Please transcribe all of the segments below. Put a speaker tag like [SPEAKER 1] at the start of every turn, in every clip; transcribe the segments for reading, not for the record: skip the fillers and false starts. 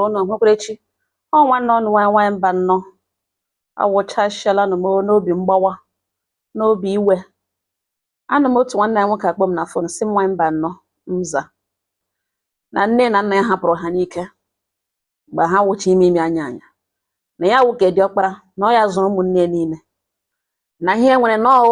[SPEAKER 1] Unu hụkwarechi ọ nwanne ọnụ nwanyị mba nnọọ awụchasịala nụ m n'obi mgbawa n'obi iwe. Anụ m otu nwanne anyị nwoke akpọ m na fon si m nwanyị mba nnọọ mza na nne na nna ya hapụrụ ha n'ike mgbe ha wụcha ime anya anya na ya wụke diọkpara na ọ ya zụrụ ụmụnne niile na ihe nwere nọọ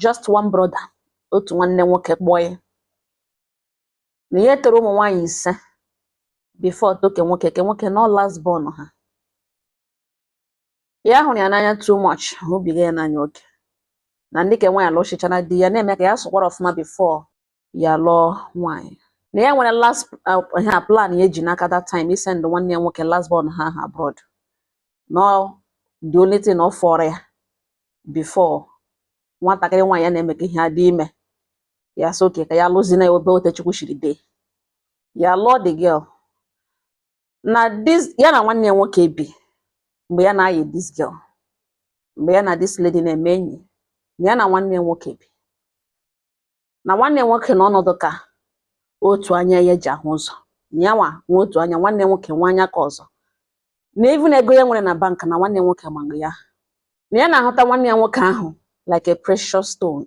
[SPEAKER 1] just one brother, otu nwanne nwoke kpọọ ya na ihe toro ụmụ nwaanyị ise before toke nwoke nọ last born ha. Ya hụrụ ya n'anya too much, hụbiga ya n'anya oke na ndị ke nwaanyị alụchichara di ya na-eme ka ya sụkwara ọfụma before ya lụọ nwaanyị. Na ya nwere last plan ya eji n'aka that time isend nwanne ya nwoke last born ha abroad. No the only thing ọ fọrọ ya before nwatakịrị nwaanyị ya na-eme ka ihe adị ime ya so ka ya lụzi na ebe Otechukwu shiri dee ya lụọ the girl. Na this ya na nwanne ya nwoke bi mgbe ya na-ayị this girl, mgbe ya na this lady na-eme enyi, ya na nwanne ya nwoke bi na nwanne ya nwoke na ọnọdụ ka otu anya ya ji ahụ ụzọ, ya nwa otu anya, nwanne ya nwoke nwa anya ka ọzọ, na even ego ya nwere na bank na nwanne ya nwoke mago ya, na ya na-ahụta nwanne ya nwoke ahụ like a precious stone,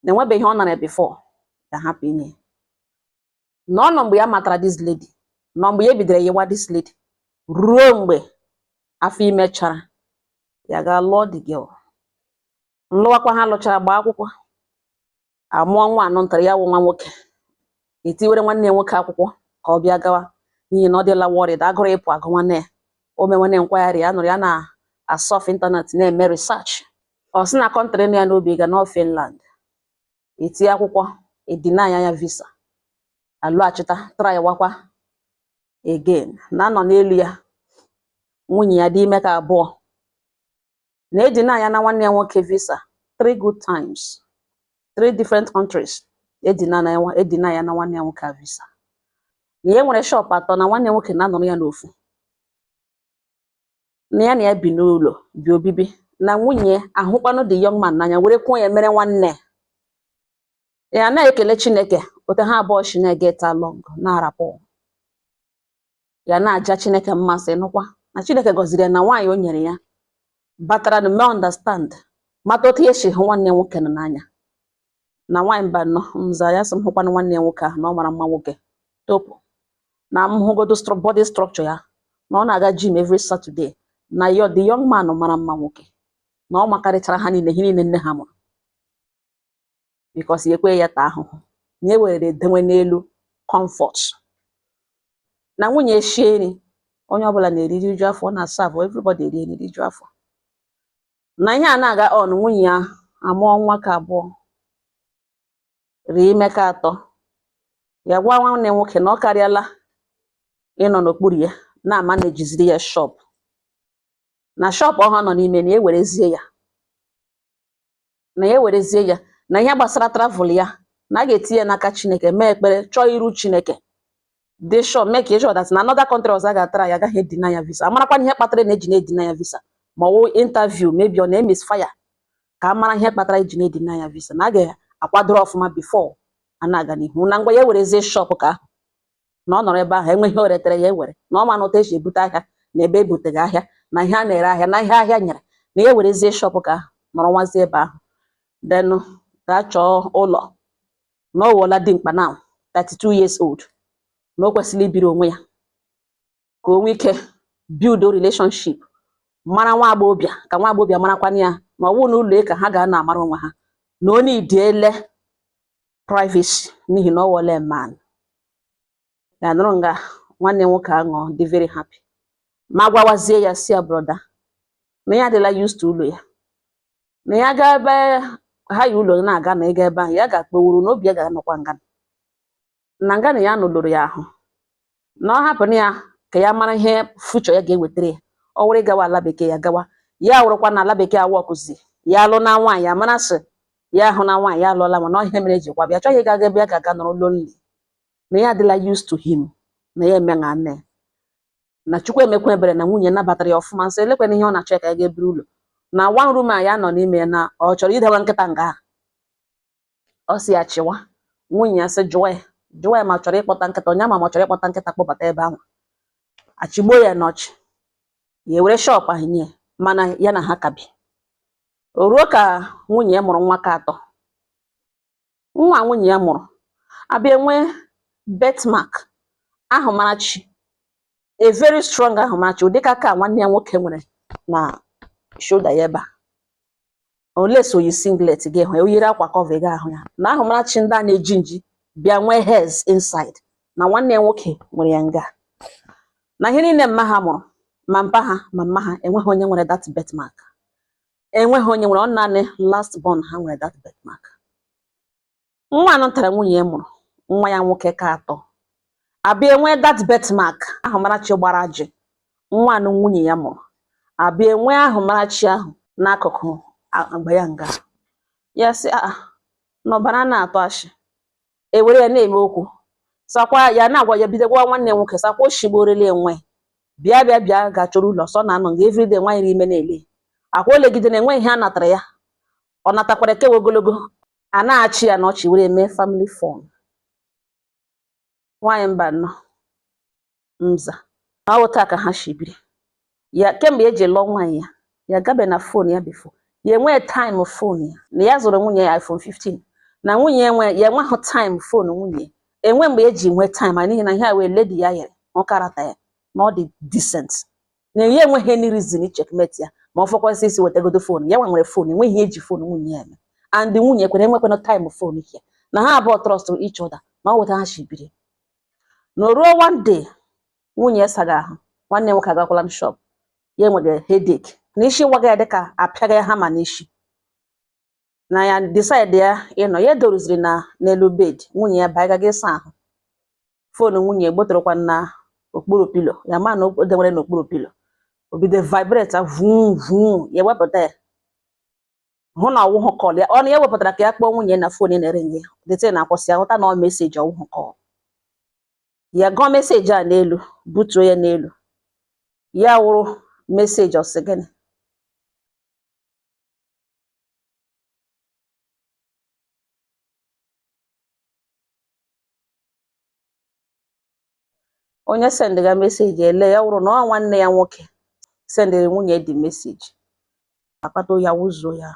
[SPEAKER 1] na enwebeghị ọ nara before ya hapụ inye. Na ọ nọ mgbe ya matara this lady, nọ mgbe ya bidoro yiwa this lady, ruo mgbe afọ ime chara ya ga lụọ the girl. Nlụwakwa ha lụchara gbaa akwụkwọ amụọ nwa anọ ntara ya wụ nwa nwoke, etiwere nwanne ya nwoke akwụkwọ ka ọ bịa gawa n'ihi na ọ dịla worried agụrụ ịpụ agụ nwanne ya. O mee nwanne nkwagharị ya nụrụ ya na asọf ịntanet na-eme research, ọ sị na kọntrị ya n'obi ga nọ Finland, etinye akwụkwọ edina ya visa, alụghachita try wakwa again na nọ n'elu ya nwunye ya dị ime ka abụọ, na edina ya na nwanne ya nwoke visa 3 good times, 3 different countries edina ya na nwanne ya nwoke visa. Na ya nwere shop atọ na nwanne ya nwoke na-anọrọ ya n'ofu, na ya bi n'ụlọ bi obibi, na nwunye ahụkwanụ the young man n'anya were kwuo ya mere nwanne ya na-ekele Chineke otu ha abụọ shi na-get along na-arapụ ya na-aja Chineke mmasị nụkwa na Chineke gọziri ya na nwaanyị o nyere ya batara na mee understand mata otu esi hụ nwanne nwoke nọ n'anya. Na nwaanyị mba nọ mza ya sị m hụkwanụ nwanne ya nwoke ahụ na ọ mara mma nwoke topu na m hụgodo body structure ya na ọ na-aga gym every Saturday, na the young man mara mma nwoke na ọ makarịchara ha niile ihe niile nne ha mụrụ because ya ekwe ya taa ahụhụ na e were edewe n'elu comfort. Na nwunye shie nri onye ọbụla na-eri riju afọ, ọ na-asavụ everybody eri nri riju afọ. Na ihe a na-aga on, nwunye ya amụọ nwa ka abụọ rie ime ka atọ, ya gwa nwanne nwoke na ọ karịala ịnọ n'okpuru ya na-ama na ejiziri ya shop, na shop ọha nọ n'ime na ewerezie ya na ihe gbasara travel ya na a ga-etinye n'aka Chineke, mee ekpere chọọ iru Chineke dị sure, make sure that na another country ọzọ ga-atara ya agaghị edina ya visa. Amarakwa ihe kpatara na-eji na-edina ya visa, ma ọ wụ interview maybe ọ na-emisfire, ka amara ihe kpatara eji na-edina ya visa, na a ga-akwadoro ọfụma before a na-aga n'ihu. Na ngwa ya werezie shop ka ahụ na ọ nọrọ ebe ahụ enweghị o retere ya ewere, na ọ ma na otu esi ebute ahịa na ebe ebuteghị ahịa na ihe a na-ere ahịa na ihe ahịa nyere, na ya werezie shop ka ahụ nọrọ nwazie ebe ahụ. Then gaa chọọ ụlọ na ọ wụọla dimkpa now 32 years old, na o kwesịrị ibiri onwe ya ka o nwee ike build a relationship, mara nwa agbọghọbịa ka nwa agbọghọbịa marakwana ya ma ọ wụ na ụlọ ka ha ga na-amara onwe ha na onye idiele privacy n'ihi na ọ wụọla man ya nụrụ nga nwanne nwoke aṅụ dị very happy. Ma gwawazie ya si ya broda na ya adịla used to ụlọ ya, na ya gaa ebe ha yi ụlọ na-aga na ịga ebe ahụ ya ga-akpọwuru na obi ya ga-anọkwa nga na nga na ya nụlụrụ ya ahụ, na ọ hapụ na ya ka ya mara ihe future ya ga-ewetara ya. Ọ were gawa ala bekee ya gawa, ya wụrụkwa na ala bekee awọkụzi ya alụ na nwaanyị ya mara sị ya ahụ na nwaanyị ya alụọla, mana ihe mere ejikwa bịa chọghị ịga ebe ya ga-aga nọrọ lonely, na ya adịla used to him, na ya eme na nne na Chukwu emekwa ebere na nwunye nabatara ya ọfụma, nsị elekwana ihe ọ na-achọ ka ya ga-eburu ụlọ na one room a ya nọ n'ime ya, na ọ chọrọ idewa nkịta nga ọ si ya chịwa. Nwunye ya sị jụọ ya ma ọ chọrọ ịkpọta nkịta, onye ma ọ chọrọ ịkpọta nkịta kpọbata ebe ahụ. achịgbo ya n'ọchị ya were shop ahụ nye mana ya na ha kabi o ruo ka nwunye ya mụrụ nwa ka atọ nwa nwunye ya mụrụ abịa enwe birthmark ahụmarachi a very strong ahụmarachi ụdịka ka nwanne ya nwoke nwere na shoulder ya ebe a ole so yi singlet gị hụ o yiri akwa cover gị ahụ ya na ahụmarachi ndị a na-eji nji bịa nwee hairs inside na nwanne ya nwoke nwere ya nga na ihe niile mma ha mụrụ ma mpa ha ma mma ha enweghị onye nwere that birthmark enweghị onye nwere ọ naanị last born ha nwere that birthmark nwa anọ tara nwunye ya mụrụ nwa ya nwoke ka atọ abịa enwe that birthmark ahụmarachi gbara ajị nwa anọ nwunye ya mụrụ abịa enwe ahụmarachi ahụ n'akụkụ agba ya nga ya sị n'ọbara na-atọ ashị ewere ya na-eme okwu sakwa ya na-agwa ya bidogwa nwanne nwoke sakwa oshigborele enwe bịa ga-achọrọ ụlọ sọ na anọ nga everyday nwaanyị ime na-ele akwa olegide na enwe ihe a natara ya ọ natakwara kewe ogologo a na-achị ya na ọchị were eme family phone nwaanyị mba nọ mza na ọwụta ka ha shibiri ya kemgbe eji lụọ nwaanyị ya gabe na phone ya bifo ya enwe time phone ya na ya zụrụ nwunye ya iPhone 15 na nwunye ya enweghị time phone nwunye enwe mgbe eji nwee time n'ihi na ihe a wee lady ya yere ọkarata ya na ọ dị decent na ya enweghị any reason checkmate ya ma ọ fọkwasị isi wetagodo phone ya nwere phone enweghị ihe eji phone nwunye ya eme and nwunye kwere enwekwana time phone ya na ha abụọ trust each other ma ọ weta ha shibiri na ruo one day nwunye ya saga ahụ nwanne nwoke agakwala m shop ya enwere headache na isi waga ya dịka apịaga ya hama n'isi na ya decide ya ịnọ ya doruziri na n'elu bed nwunye ya baiga gị saa ahụ phone nwunye gbotorokwa na okpuru pilo ya ma na o dewere n'okpuru pilo o bido vibrate vum vum ya wepụta ya hụ na ọwụhụ call ya ọ na ya wepụtara ka ya kpọọ nwunye na phone na-ere nge dete na akwụsị ahụta na ọ meseji ọwụhụ call ya gụọ meseji a n'elu butuo ya n'elu ya wụrụ meseji ọsị gịnị onye sendịga meseji ele ya wụrụ na ọ nwanne ya nwoke sendịrị nwunye dị meseji akpata ya wụzuo ya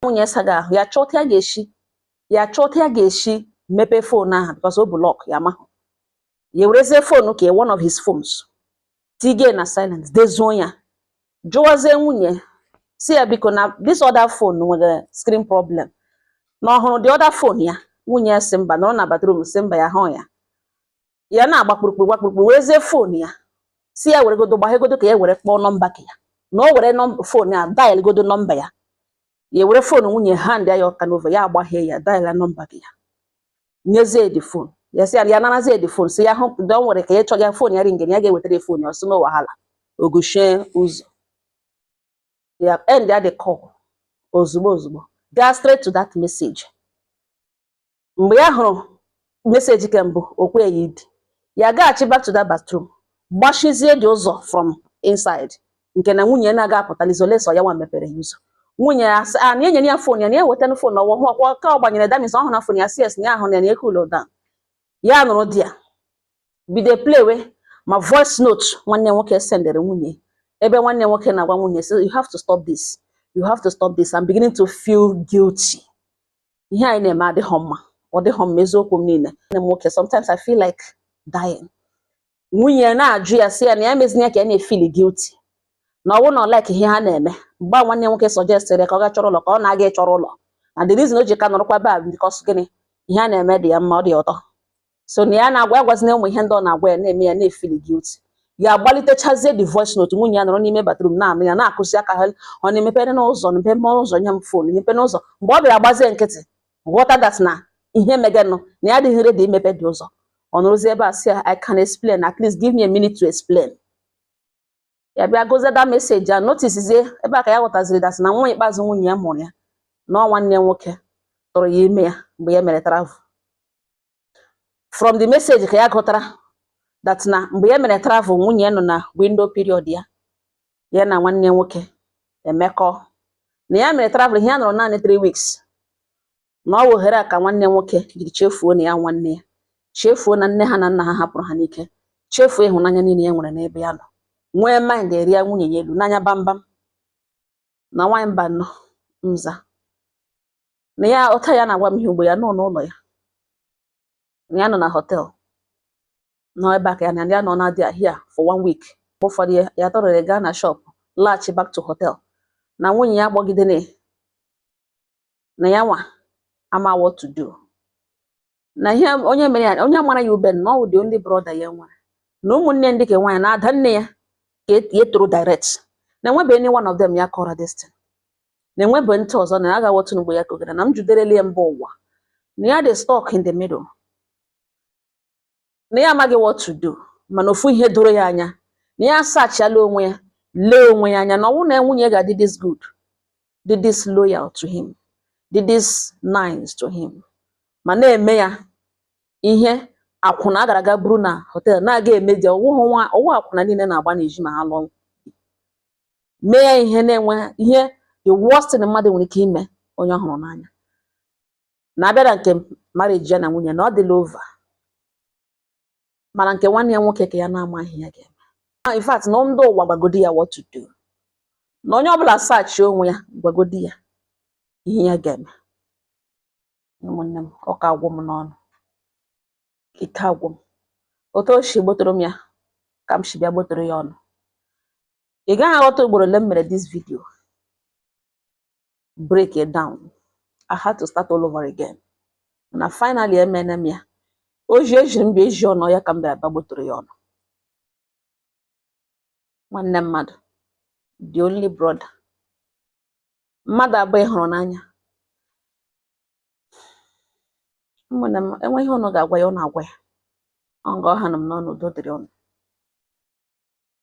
[SPEAKER 1] nwunye saga ahụ ya chọta ya ga-eshi mepe phone ahụ because o block ya mahụ ya werezie phone ka one of his phones tige na silence dezuo ya jụwazie nwunye si ya biko na this other phone nwere screen problem na ọhụrụ the other phone ya nwunye ya si mba nọrọ na bathroom si mba ya hụ ya na-agbakpụrụkpụ werezie phone ya si ya weregodo gbaghegodo ka ya were kpọọ nọmba ka ya na o were phone ya dial godo nọmba ya ya were phone nwunye hand ya ọka n'ova ya agbaghe ya dial nọmba ka ya nyezie the phone ya si ya narazie the phone si ya hụ don nwere ka ya chọ ya phone ya ringere ya ga-ewetara phone ya ọsị no wahala ogushie ụzọ ya end ya the call ozugbo gaa straight to that message mgbe ya hụrụ message kembụ okwe ya idi ya gaghachi back to that bathroom gbashizie dị ụzọ from inside nke na nwunye na-aga apụtalizoleso ya nwa mepere ya ụzọ nwunye ya sị na enye ya phone ya na ya wetana phone na ọwụ ọkwa ka ọ gbanyere damis ọhụrụ na phone ya cs na ahụ na ekulo down ya nụrụ di ya bido plewe ma voice note nwanne nwoke sendere nwunye ebe nwanne nwoke na-agwa nwunye sị you have to stop this, you have to stop this, I'm beginning to feel guilty. Ihe anyị na-eme adịghị mma, ọ dịghị mma eziokwu m niile. Nwanne m nwoke sometimes I feel like dying. Nwunye na-ajụ ya sị ya na ya mezinye ya ka ya na-efeel guilty na ọ bụrụ na ọ like ihe ha na-eme. Mgbe nwanne nwoke suggested ka ọ ga chọrọ ụlọ ka ọ na-aga ịchọrọ ụlọ, and the reason o ji ka nọrọkwa baa because gịnị ihe a na-eme dị ya mma, ọ dị ụtọ. So na ya na-agwa agwazina ụmụ ihe ndị ọ na-agwa ya na-eme ya na-efeel guilty. Ya agbalitechazie the voice note nwunye ya nọrọ n'ime bathroom na-anụ ya na-akụzi aka ha ọ na-emepere n'ụzọ n'ụzọ nye m phone nyepe n'ụzọ. Mgbe ọ bịara agbazie nkịtị ghọta that na ihe meganụ na ya adịghị ready imepe dị ụzọ. Ọ nọrọzie ebe a sị I can explain, at least give me a minute to explain. Ya bịa gozie that message ya noticezie ebe a ka ya ghọtaziri that na nwa ikpeazụ nwunye ya mụrụ ya na ọ nwanne nwoke tọrọ ya ime ya mgbe ya mere travel. From the message ka ya ghọtara that na mgbe ya mere travel nwunye ya nọ na window period ya na nwanne nwoke emekọ na ya mere travel ihe ya nọrọ naanị 3 weeks na ọ wụhere ka nwanne nwoke jiri chefuo na ya nwanne ya chefuo na nne ha na nna ha hapụrụ ha n'ike chefuo ịhụnanya niile ya nwere n'ebe ya nọ, nwee mind eri ya nwunye ya elu n'anya bambam na nwaanyị mba nnọọ nza na ya ụta ya na-agwa m ihe ugbo ya nọ n'ụlọ ya na ya nọ na hotel nọ ebe a ka ya na ya nọ na dị ahịa for 1 week ụfọdụ ya tọrọrọ gaa na shop laghachi back to hotel na nwunye ya gbọgide na ya nwa ama what to do na ihe onye mere ya onye mara ya ube na ọ dị only brother ya nwere na ụmụnne ndị ke nwaanyị na-ada nne ya ka e toro direct na enwebe any one of them ya kọrọ this thing na enwebe ntị ọzọ na ya agaghị otu mgbe ya kogara na m juderele ya mba ụwa na ya dị stuck in the middle na ya amaghị what to do mana ofu ihe doro ya anya na ya sachiala onwe ya lee onwe ya anya na ọnwụ na nwunye ga-adị this good, dị this loyal to him, dị this nice to him, ma na-eme ya ihe akwụna agara aga buru na hotel na-aga emedi ọwụ akwụna niile na-agba n'ezi ma ha lụọ mee ya ihe na-enwe ihe the worst thing mmadụ nwere ike ime onye ọ hụrụ n'anya na-abịa na nke marriage ya na nwunye na ọ dịla over mana nke nwanne ya nwoke ka ya na-amaghị ya ga-eme. In fact na ndị ụwa gwagodi ya what to do, na onye ọbụla sachi onwe ya gwagodi ya ihe ya ga-eme. Ụmụnne m ọ ka agwụ m n'ọnụ, ike agwụ m otu o si gbotoro m ya ka m si bịa gbotoro ya ọnụ. Ị gaghị aghọta ugboro ole m mere this video, break it down. I had to start all over again. Na finally emene m ya oji ejiri m bịa eji ọnụ ya ka m bịa gbotoro ya ọnụ. Nwanne mmadụ, the only brother, mmadụ abụọ hụrụ n'anya. Ụmụnne m enweghị ọnụ ga-agwa ya ọ na-agwa ya ọ ga ọha nọ m n'ọnụ udo dịrị ọnụ.